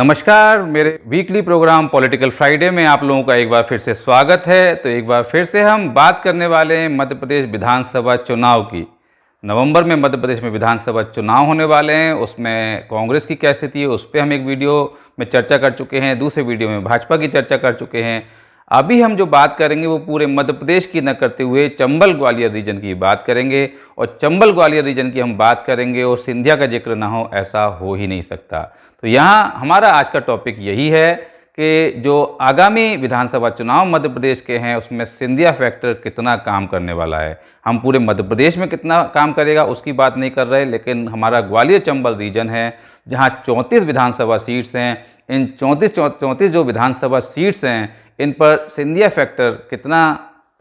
नमस्कार, मेरे weekly programme political Friday में आप लोगों का एक बार फिर से स्वागत है। तो एक बार फिर से हम बात करने वाले हैं मध्य प्रदेश विधानसभा चुनाव की। नवंबर में मध्य प्रदेश में विधानसभा चुनाव होने वाले हैं, उसमें कांग्रेस की क्या स्थिति है उस पर हम एक वीडियो में चर्चा कर चुके हैं, दूसरे वीडियो में भाजपा की चर्चा कर चुके हैं। अभी हम जो बात करेंगे वो पूरे मध्य प्रदेश की न करते हुए चंबल ग्वालियर रीजन की बात करेंगे, और चंबल ग्वालियर रीजन की हम बात करेंगे और सिंधिया का जिक्र ना हो ऐसा हो ही नहीं सकता। तो यहाँ हमारा आज का टॉपिक यही है कि जो आगामी विधानसभा चुनाव मध्य प्रदेश के हैं उसमें सिंधिया फैक्टर कितना काम करने वाला है। हम पूरे मध्य प्रदेश में कितना काम करेगा उसकी बात नहीं कर रहे, लेकिन हमारा ग्वालियर चंबल रीजन है जहाँ 34 विधानसभा सीट्स हैं। इन 34 जो विधानसभा सीट्स हैं इन पर सिंधिया फैक्टर कितना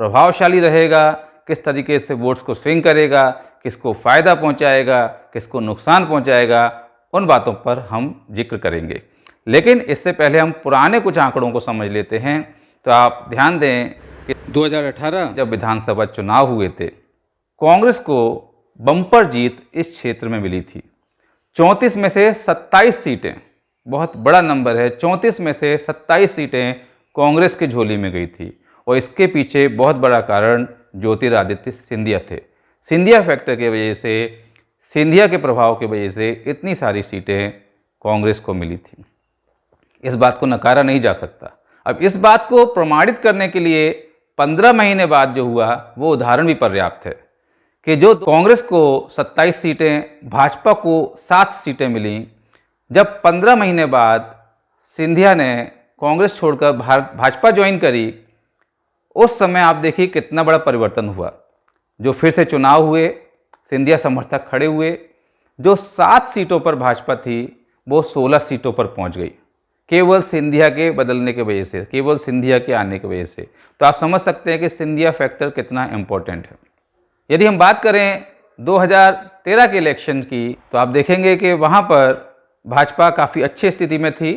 प्रभावशाली रहेगा, किस तरीके से वोट्स को स्विंग करेगा, किसको फ़ायदा पहुंचाएगा, किसको नुकसान पहुंचाएगा, उन बातों पर हम जिक्र करेंगे। लेकिन इससे पहले हम पुराने कुछ आंकड़ों को समझ लेते हैं। तो आप ध्यान दें कि 2018 जब विधानसभा चुनाव हुए थे, कांग्रेस को बम्पर जीत इस क्षेत्र में मिली थी। 34 में से 27 सीटें, बहुत बड़ा नंबर है, 34 में से 27 सीटें कांग्रेस की झोली में गई थी। और इसके पीछे बहुत बड़ा कारण ज्योतिरादित्य सिंधिया थे। सिंधिया फैक्टर की वजह से, सिंधिया के प्रभाव की वजह से इतनी सारी सीटें कांग्रेस को मिली थी। इस बात को नकारा नहीं जा सकता। अब इस बात को प्रमाणित करने के लिए 15 महीने बाद जो हुआ वो उदाहरण भी पर्याप्त है कि जो कांग्रेस को 27 सीटें, भाजपा को 7 सीटें मिली। जब 15 महीने बाद सिंधिया ने कांग्रेस छोड़कर भाजपा ज्वाइन करी, उस समय आप देखिए कितना बड़ा परिवर्तन हुआ। जो फिर से चुनाव हुए, सिंधिया समर्थक खड़े हुए, जो 7 सीटों पर भाजपा थी वो 16 सीटों पर पहुंच गई, केवल सिंधिया के बदलने की वजह से, केवल सिंधिया के आने की वजह से। तो आप समझ सकते हैं कि सिंधिया फैक्टर कितना इम्पोर्टेंट है। यदि हम बात करें 2013 के इलेक्शन की, तो आप देखेंगे कि वहाँ पर भाजपा काफ़ी अच्छी स्थिति में थी।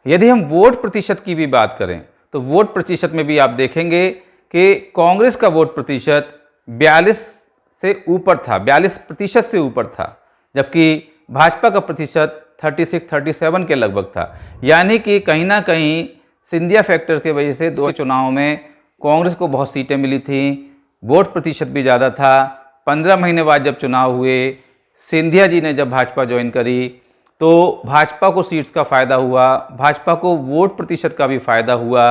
यदि हम वोट प्रतिशत की भी बात करें तो वोट प्रतिशत में भी आप देखेंगे कि कांग्रेस का वोट प्रतिशत 42 से ऊपर था, 42% से ऊपर था, जबकि भाजपा का प्रतिशत 36-37 के लगभग था। यानी कि कहीं ना कहीं सिंधिया फैक्टर की वजह से दो चुनाव में कांग्रेस को बहुत सीटें मिली थी, वोट प्रतिशत भी ज़्यादा था। 15 महीने बाद जब चुनाव हुए, सिंधिया जी ने जब भाजपा ज्वाइन करी तो भाजपा को सीट्स का फ़ायदा हुआ, भाजपा को वोट प्रतिशत का भी फ़ायदा हुआ।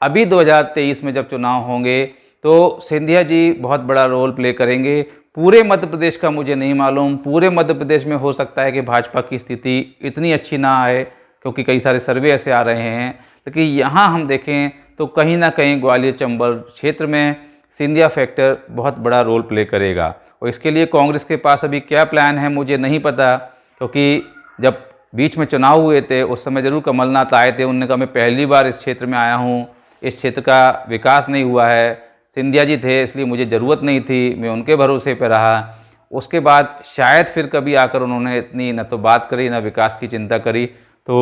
अभी 2023 में जब चुनाव होंगे तो सिंधिया जी बहुत बड़ा रोल प्ले करेंगे। पूरे मध्य प्रदेश का मुझे नहीं मालूम, पूरे मध्य प्रदेश में हो सकता है कि भाजपा की स्थिति इतनी अच्छी ना आए, क्योंकि कई सारे सर्वे ऐसे आ रहे हैं। लेकिन यहाँ हम देखें तो कहीं ना कहीं ग्वालियर चंबल क्षेत्र में सिंधिया फैक्टर बहुत बड़ा रोल प्ले करेगा। और इसके लिए कांग्रेस के पास अभी क्या प्लान है मुझे नहीं पता, क्योंकि जब बीच में चुनाव हुए थे उस समय ज़रूर कमलनाथ आए थे, उन्होंने कहा मैं पहली बार इस क्षेत्र में आया हूँ, इस क्षेत्र का विकास नहीं हुआ है, सिंधिया जी थे इसलिए मुझे ज़रूरत नहीं थी, मैं उनके भरोसे पे रहा। उसके बाद शायद फिर कभी आकर उन्होंने इतनी न तो बात करी न विकास की चिंता करी। तो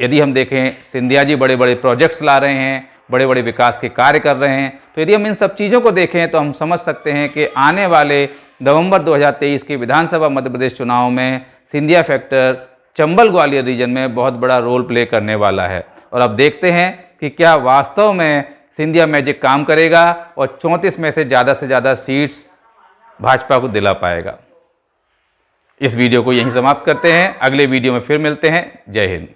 यदि हम देखें सिंधिया जी बड़े बड़े प्रोजेक्ट्स ला रहे हैं, बड़े बड़े विकास के कार्य कर रहे हैं, तो यदि हम इन सब चीज़ों को देखें तो हम समझ सकते हैं कि आने वाले नवंबर 2023 के विधानसभा मध्य प्रदेश चुनाव में सिंधिया फैक्टर चंबल ग्वालियर रीजन में बहुत बड़ा रोल प्ले करने वाला है। और अब देखते हैं कि क्या वास्तव में सिंधिया मैजिक काम करेगा और 34 में से ज़्यादा सीट्स भाजपा को दिला पाएगा। इस वीडियो को यहीं समाप्त करते हैं, अगले वीडियो में फिर मिलते हैं। जय हिंद।